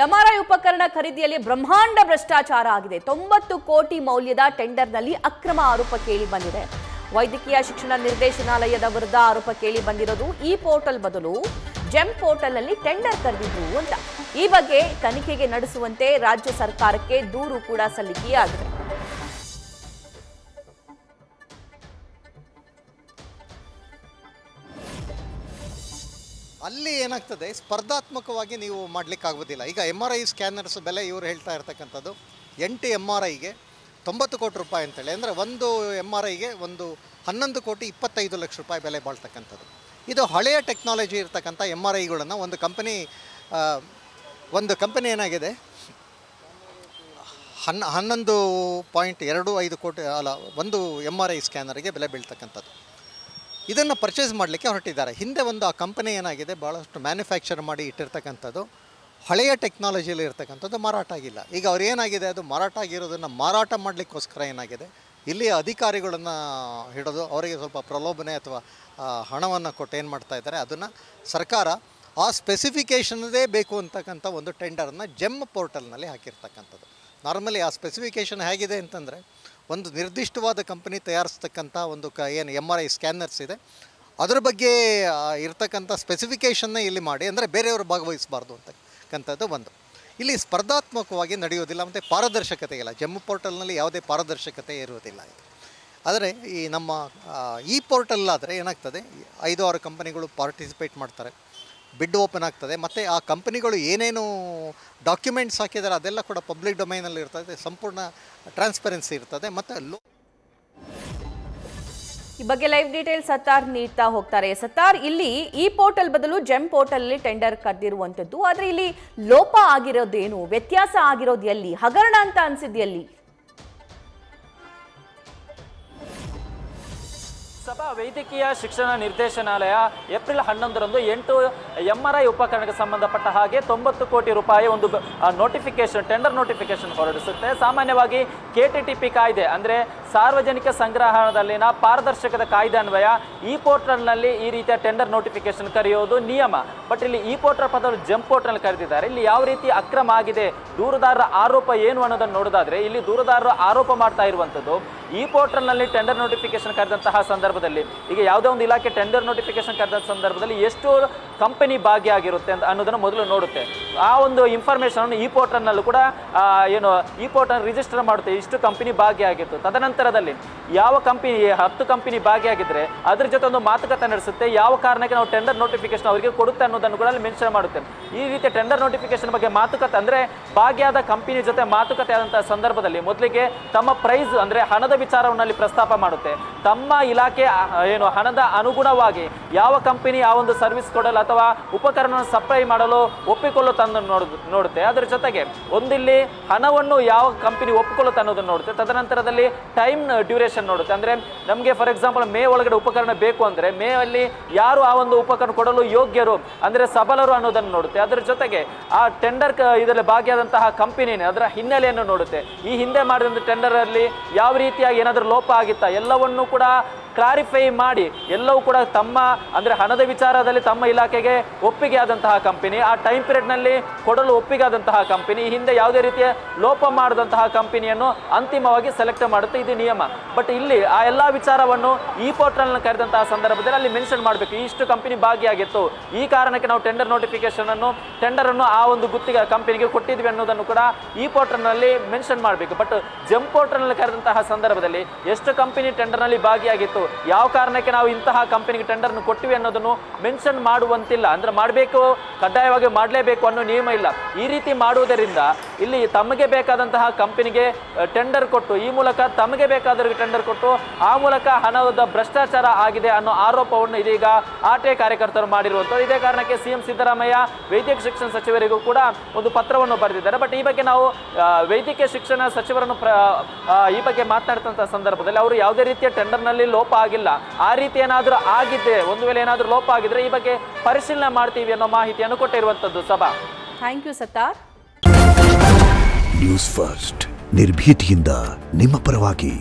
MRI ಉಪಕರಣ ಖರೀದಿಯಲ್ಲಿ ಬ್ರಹ್ಮಾಂಡ ಭ್ರಷ್ಟಾಚಾರ ಆಗಿದೆ. 90 ಕೋಟಿ ಮೌಲ್ಯದ ಟೆಂಡರ್ನಲ್ಲಿ ಅಕ್ರಮ ಆರೋಪ ಕೇಳಿ ಬಂದಿದೆ. ವೈದ್ಯಕೀಯ ಶಿಕ್ಷಣ ನಿರ್ದೇಶನಾಲಯದ ವಿರುದ್ಧ ಆರೋಪ ಕೇಳಿ ಬಂದಿರೋದು. ಈ ಪೋರ್ಟಲ್ ಬದಲು ಜೆಮ್ ಪೋರ್ಟಲ್ನಲ್ಲಿ ಟೆಂಡರ್ ಕರೆದಿದ್ರು ಅಂತ. ಈ ಬಗ್ಗೆ ತನಿಖೆಗೆ ನಡೆಸುವಂತೆ ರಾಜ್ಯ ಸರ್ಕಾರಕ್ಕೆ ದೂರು ಕೂಡ ಸಲ್ಲಿಕೆಯಾಗಿದೆ. ಅಲ್ಲಿ ಏನಾಗ್ತದೆ, ಸ್ಪರ್ಧಾತ್ಮಕವಾಗಿ ನೀವು ಮಾಡಲಿಕ್ಕೆ ಆಗೋದಿಲ್ಲ. ಈಗ MRI ಸ್ಕ್ಯಾನರ್ಸ್ ಬೆಲೆ ಇವರು ಹೇಳ್ತಾ ಇರ್ತಕ್ಕಂಥದ್ದು 8 MRIಗೆ 90 ಕೋಟಿ ರೂಪಾಯಿ ಅಂತೇಳಿ. ಅಂದರೆ ಒಂದು MRIಗೆ ಒಂದು 11 ಕೋಟಿ 25 ಲಕ್ಷ ರೂಪಾಯಿ ಬೆಲೆ ಬಾಳ್ತಕ್ಕಂಥದ್ದು. ಇದು ಹಳೆಯ ಟೆಕ್ನಾಲಜಿ ಇರ್ತಕ್ಕಂಥ MRIಗಳನ್ನು ಒಂದು ಕಂಪನಿ ಏನಾಗಿದೆ 11.25 ಕೋಟಿ ಒಂದು MRI ಸ್ಕ್ಯಾನರ್ಗೆ ಬೆಲೆ ಬೀಳ್ತಕ್ಕಂಥದ್ದು. ಇದನ್ನು ಪರ್ಚೇಸ್ ಮಾಡಲಿಕ್ಕೆ ಹೊರಟಿದ್ದಾರೆ. ಹಿಂದೆ ಒಂದು ಆ ಕಂಪನಿ ಏನಾಗಿದೆ ಭಾಳಷ್ಟು ಮ್ಯಾನುಫ್ಯಾಕ್ಚರ್ ಮಾಡಿ ಇಟ್ಟಿರ್ತಕ್ಕಂಥದ್ದು ಹಳೆಯ ಟೆಕ್ನಾಲಜಿಯಲ್ಲಿ ಇರ್ತಕ್ಕಂಥದ್ದು ಮಾರಾಟ ಆಗಿಲ್ಲ. ಈಗ ಅವ್ರು ಏನಾಗಿದೆ, ಅದು ಮಾರಾಟ ಆಗಿರೋದನ್ನು ಮಾರಾಟ ಮಾಡಲಿಕ್ಕೋಸ್ಕರ ಏನಾಗಿದೆ, ಇಲ್ಲಿ ಅಧಿಕಾರಿಗಳನ್ನು ಹಿಡಿದು ಅವರಿಗೆ ಸ್ವಲ್ಪ ಪ್ರಲೋಭನೆ ಅಥವಾ ಹಣವನ್ನು ಕೊಟ್ಟು ಏನು ಮಾಡ್ತಾ ಇದ್ದಾರೆ, ಅದನ್ನು ಸರ್ಕಾರ ಆ ಸ್ಪೆಸಿಫಿಕೇಷನ್ದೇ ಬೇಕು ಅಂತಕ್ಕಂಥ ಒಂದು ಟೆಂಡರನ್ನು ಜೆಮ್ ಪೋರ್ಟಲ್ನಲ್ಲಿ ಹಾಕಿರ್ತಕ್ಕಂಥದ್ದು. ನಾರ್ಮಲಿ ಆ ಸ್ಪೆಸಿಫಿಕೇಷನ್ ಹೇಗಿದೆ ಅಂತಂದರೆ, ಒಂದು ನಿರ್ದಿಷ್ಟವಾದ ಕಂಪನಿ ತಯಾರಿಸ್ತಕ್ಕಂಥ ಒಂದು ಏನು MRI ಸ್ಕ್ಯಾನರ್ಸ್ ಇದೆ, ಅದರ ಬಗ್ಗೆ ಇರ್ತಕ್ಕಂಥ ಸ್ಪೆಸಿಫಿಕೇಷನ್ನೇ ಇಲ್ಲಿ ಮಾಡಿ, ಅಂದರೆ ಬೇರೆಯವರು ಭಾಗವಹಿಸಬಾರ್ದು ಅಂತಕ್ಕಂಥದ್ದು ಒಂದು. ಇಲ್ಲಿ ಸ್ಪರ್ಧಾತ್ಮಕವಾಗಿ ನಡೆಯೋದಿಲ್ಲ ಮತ್ತು ಪಾರದರ್ಶಕತೆ ಇಲ್ಲ. ಜೆಮ್ ಪೋರ್ಟಲ್ನಲ್ಲಿ ಯಾವುದೇ ಪಾರದರ್ಶಕತೆ ಇರುವುದಿಲ್ಲ. ಆದರೆ ಈ ನಮ್ಮ ಈ ಪೋರ್ಟಲ್ಲಾದರೆ ಏನಾಗ್ತದೆ, 5-6 ಕಂಪನಿಗಳು ಪಾರ್ಟಿಸಿಪೇಟ್ ಮಾಡ್ತಾರೆ, ಬಿಡ್ ಓಪನ್ ಆಗ್ತದೆ, ಮತ್ತು ಆ ಕಂಪನಿಗಳು ಏನೇನು ಡಾಕ್ಯುಮೆಂಟ್ಸ್ ಹಾಕಿದ್ದಾರೆ ಅದೆಲ್ಲ ಕೂಡ ಪಬ್ಲಿಕ್ ಡೊಮೈನಲ್ಲಿ ಇರ್ತದೆ, ಸಂಪೂರ್ಣ ಟ್ರಾನ್ಸ್ಪರೆನ್ಸಿ ಇರ್ತದೆ. ಮತ್ತು ಈ ಬಗ್ಗೆ ಲೈವ್ ಡೀಟೇಲ್ ಸತ್ತಾರ್ ನೀಡ್ತಾ ಹೋಗ್ತಾರೆ. ಸತ್ತಾರ್, ಇಲ್ಲಿ ಈ ಪೋರ್ಟಲ್ ಬದಲು ಜೆಮ್ ಪೋರ್ಟಲ್ ಅಲ್ಲಿ ಟೆಂಡರ್ ಕರೆದಿರುವಂತದ್ದು, ಆದ್ರೆ ಇಲ್ಲಿ ಲೋಪ ಆಗಿರೋದೇನು, ವ್ಯತ್ಯಾಸ ಆಗಿರೋದು ಎಲ್ಲಿ, ಹಗರಣ ಅಂತ ಅನ್ಸಿದ್ಯಲ್ಲಿ? ಸಭಾ ವೈದ್ಯಕೀಯ ಶಿಕ್ಷಣ ನಿರ್ದೇಶನಾಲಯ ಏಪ್ರಿಲ್ 11ರಂದು 8 MRI ಉಪಕರಣಕ್ಕೆ ಸಂಬಂಧಪಟ್ಟ ಹಾಗೆ 90 ಕೋಟಿ ರೂಪಾಯಿ ಒಂದು ನೋಟಿಫಿಕೇಶನ್, ಟೆಂಡರ್ ನೋಟಿಫಿಕೇಶನ್ ಹೊರಡಿಸುತ್ತೆ. ಸಾಮಾನ್ಯವಾಗಿ KTTP ಕಾಯ್ದೆ ಅಂದರೆ ಸಾರ್ವಜನಿಕ ಸಂಗ್ರಹಣದಲ್ಲಿನ ಪಾರದರ್ಶಕತೆ ಕಾಯ್ದೆ ಅನ್ವಯ ಈ ಪೋರ್ಟಲ್ನಲ್ಲಿ ಈ ರೀತಿಯ ಟೆಂಡರ್ ನೋಟಿಫಿಕೇಶನ್ ಕರೆಯೋದು ನಿಯಮ. ಬಟ್ ಇಲ್ಲಿ ಈ ಪೋರ್ಟಲ್ ಪದವು ಜೆಮ್ ಪೋರ್ಟಲ್ ಕರೆದಿದ್ದಾರೆ. ಇಲ್ಲಿ ಯಾವ ರೀತಿ ಅಕ್ರಮ ಆಗಿದೆ, ದೂರುದಾರರ ಆರೋಪ ಏನು ಅನ್ನೋದನ್ನು ನೋಡೋದಾದ್ರೆ, ಇಲ್ಲಿ ದೂರುದಾರರು ಆರೋಪ ಮಾಡ್ತಾ ಇರುವಂಥದ್ದು ಈ ಪೋರ್ಟಲ್ನಲ್ಲಿ ಟೆಂಡರ್ ನೋಟಿಫಿಕೇಶನ್ ಕರೆದಂತಹ ಸಂದರ್ಭದಲ್ಲಿ, ಈಗ ಯಾವುದೇ ಒಂದು ಇಲಾಖೆ ಟೆಂಡರ್ ನೋಟಿಫಿಕೇಶನ್ ಕರೆದ ಸಂದರ್ಭದಲ್ಲಿ ಎಷ್ಟು ಕಂಪನಿ ಭಾಗಿಯಾಗಿರುತ್ತೆ ಅಂತ ಅನ್ನೋದನ್ನು ಮೊದಲು ನೋಡುತ್ತೆ. ಆ ಒಂದು ಇನ್ಫಾರ್ಮೇಷನ್ ಈ ಪೋರ್ಟಲ್ನಲ್ಲೂ ಕೂಡ ಈ ಪೋರ್ಟಲ್ ರಿಜಿಸ್ಟರ್ ಮಾಡುತ್ತೆ, ಇಷ್ಟು ಕಂಪನಿ ಭಾಗಿಯಾಗಿತ್ತು. ತದನಂತರದಲ್ಲಿ ಯಾವ ಕಂಪನಿ 10 ಕಂಪನಿ ಭಾಗಿಯಾಗಿದ್ರೆ ಅದ್ರ ಜೊತೆ ಒಂದು ಮಾತುಕತೆ ನಡೆಸುತ್ತೆ, ಯಾವ ಕಾರಣಕ್ಕೆ ನಾವು ಟೆಂಡರ್ ನೋಟಿಫಿಕೇಶನ್ ಅವರಿಗೆ ಕೊಡುತ್ತೆ ಅನ್ನೋದನ್ನು ಕೂಡ ಅಲ್ಲಿ ಮೆನ್ಷನ್ ಮಾಡುತ್ತೆ. ಈ ರೀತಿಯ ಟೆಂಡರ್ ನೋಟಿಫಿಕೇಶನ್ ಬಗ್ಗೆ ಮಾತುಕತೆ ಅಂದರೆ ಭಾಗಿಯಾದ ಕಂಪನಿ ಜೊತೆ ಮಾತುಕತೆ ಆದಂತಹ ಸಂದರ್ಭದಲ್ಲಿ ಮೊದಲಿಗೆ ತಮ್ಮ ಪ್ರೈಸ್ ಅಂದರೆ ಹಣದ ವಿಚಾರವನ್ನು ಅಲ್ಲಿ ಪ್ರಸ್ತಾಪ ಮಾಡುತ್ತೆ. ತಮ್ಮ ಇಲಾಖೆ ಹಣದ ಅನುಗುಣವಾಗಿ ಯಾವ ಕಂಪನಿ ಆ ಒಂದು ಸರ್ವಿಸ್ ಕೊಡಲು ಅಥವಾ ಉಪಕರಣವನ್ನು ಸಪ್ಲೈ ಮಾಡಲು ಒಪ್ಪಿಕೊಳ್ಳುತ್ತೆ ಅನ್ನೋದು ನೋಡುತ್ತೆ. ಅದರ ಜೊತೆಗೆ ಒಂದಿಲ್ಲಿ ಹಣವನ್ನು ಯಾವ ಕಂಪನಿ ಒಪ್ಪಿಕೊಳ್ಳುತ್ತೆ ಅನ್ನೋದನ್ನು ನೋಡುತ್ತೆ. ತದನಂತರದಲ್ಲಿ ಟೈಮ್ ಡ್ಯೂರೇಷನ್ ನೋಡುತ್ತೆ. ಅಂದರೆ ನಮಗೆ ಫಾರ್ ಎಕ್ಸಾಂಪಲ್ ಮೇ ಒಳಗಡೆ ಉಪಕರಣ ಬೇಕು ಅಂದರೆ ಮೇ ಅಲ್ಲಿ ಯಾರು ಆ ಒಂದು ಉಪಕರಣ ಕೊಡಲು ಯೋಗ್ಯರು ಅಂದರೆ ಸಬಲರು ಅನ್ನೋದನ್ನು ನೋಡುತ್ತೆ. ಅದರ ಜೊತೆಗೆ ಆ ಟೆಂಡರ್ ಇದರಲ್ಲಿ ಭಾಗಿಯಾದಂತಹ ಕಂಪನಿನೇ ಅದರ ಹಿನ್ನೆಲೆಯನ್ನು ನೋಡುತ್ತೆ. ಈ ಹಿಂದೆ ಮಾಡಿದಂಥ ಟೆಂಡರ್ ಅಲ್ಲಿ ಯಾವ ರೀತಿಯಾಗಿ ಏನಾದರೂ ಲೋಪ ಆಗಿತ್ತಾ ಎಲ್ಲವನ್ನೂ ಕೂಡ ಕ್ಲಾರಿಫೈ ಮಾಡಿ ಎಲ್ಲವೂ ಕೂಡ ತಮ್ಮ ಅಂದರೆ ಹಣದ ವಿಚಾರದಲ್ಲಿ ತಮ್ಮ ಇಲಾಖೆಗೆ ಒಪ್ಪಿಗೆ ಆದಂತಹ ಕಂಪನಿ, ಆ ಟೈಮ್ ಪೀರಿಯಡ್ನಲ್ಲಿ ಕೊಡಲು ಒಪ್ಪಿಗೆ ಆದಂತಹ ಕಂಪನಿ, ಹಿಂದೆ ಯಾವುದೇ ರೀತಿಯ ಲೋಪ ಮಾಡಿದಂತಹ ಕಂಪನಿಯನ್ನು ಅಂತಿಮವಾಗಿ ಸೆಲೆಕ್ಟ್ ಮಾಡುತ್ತೆ. ಇದು ನಿಯಮ. ಬಟ್ ಇಲ್ಲಿ ಆ ಎಲ್ಲ ವಿಚಾರವನ್ನು ಈ ಪೋರ್ಟಲ್ನ ಕರೆದಂತಹ ಸಂದರ್ಭದಲ್ಲಿ ಅಲ್ಲಿ ಮೆನ್ಷನ್ ಮಾಡಬೇಕು, ಇಷ್ಟು ಕಂಪನಿ ಭಾಗಿಯಾಗಿತ್ತು, ಈ ಕಾರಣಕ್ಕೆ ನಾವು ಟೆಂಡರ್ ಟೆಂಡರನ್ನು ಆ ಒಂದು ಗುತ್ತಿಗೆ ಕಂಪನಿಗೆ ಕೊಟ್ಟಿದ್ವಿ ಅನ್ನೋದನ್ನು ಕೂಡ ಈ ಪೋರ್ಟಲ್ನಲ್ಲಿ ಮೆನ್ಷನ್ ಮಾಡಬೇಕು. ಬಟ್ ಜೆಮ್ ಪೋರ್ಟಲ್ನಲ್ಲಿ ಕರೆದಂತಹ ಸಂದರ್ಭದಲ್ಲಿ ಎಷ್ಟು ಕಂಪನಿ ಟೆಂಡರ್ನಲ್ಲಿ ಭಾಗಿಯಾಗಿತ್ತು, ಯಾವ ಕಾರಣಕ್ಕೆ ನಾವು ಇಂತಹ ಕಂಪನಿಗೆ ಟೆಂಡರ್ನ ಕೊಟ್ಟಿವಿ ಅನ್ನೋದನ್ನು ಮೆನ್ಷನ್ ಮಾಡುವಂತಿಲ್ಲ. ಅಂದರೆ ಮಾಡಬೇಕು, ಕಡ್ಡಾಯವಾಗಿ ಮಾಡಲೇಬೇಕು ಅನ್ನೋ ನಿಯಮ ಇಲ್ಲ. ಈ ರೀತಿ ಮಾಡುವುದರಿಂದ ಇಲ್ಲಿ ತಮಗೆ ಬೇಕಾದಂತಹ ಕಂಪನಿಗೆ ಟೆಂಡರ್ ಕೊಟ್ಟು ಈ ಮೂಲಕ ತಮಗೆ ಬೇಕಾದವರಿಗೆ ಟೆಂಡರ್ ಕೊಟ್ಟು ಆ ಮೂಲಕ ಹಣದ ಭ್ರಷ್ಟಾಚಾರ ಆಗಿದೆ ಅನ್ನೋ ಆರೋಪವನ್ನು ಇದೀಗ ಆರ್ಟಿಐ ಕಾರ್ಯಕರ್ತರು ಮಾಡಿರುವಂಥದ್ದು. ಇದೇ ಕಾರಣಕ್ಕೆ CM ಸಿದ್ದರಾಮಯ್ಯ ವೈದ್ಯಕೀಯ ಶಿಕ್ಷಣ ಸಚಿವರಿಗೂ ಕೂಡ ಒಂದು ಪತ್ರವನ್ನು ಬರೆದಿದ್ದಾರೆ. ಬಟ್ ಈ ಬಗ್ಗೆ ನಾವು ವೈದ್ಯಕೀಯ ಶಿಕ್ಷಣ ಸಚಿವರನ್ನು ಈ ಬಗ್ಗೆ ಮಾತನಾಡ್ತಂಥ ಸಂದರ್ಭದಲ್ಲಿ ಅವರು ಯಾವುದೇ ರೀತಿಯ ಟೆಂಡರ್ನಲ್ಲಿ ಲೋಪ ಆಗಿಲ್ಲ, ಆ ರೀತಿ ಏನಾದರೂ ಆಗಿದ್ದರೆ ಒಂದು ವೇಳೆ ಏನಾದರೂ ಲೋಪ ಆಗಿದ್ರೆ ಈ ಬಗ್ಗೆ ಪರಿಶೀಲನೆ ಮಾಡ್ತೀವಿ ಅನ್ನೋ ಮಾಹಿತಿಯನ್ನು ಕೊಟ್ಟಿರುವಂಥದ್ದು. ಸಭಾ, thank you Sattar. News first ನಿರ್ಭೀತಿಯಿಂದ ನಿಮ್ಮ ಪರವಾಗಿ.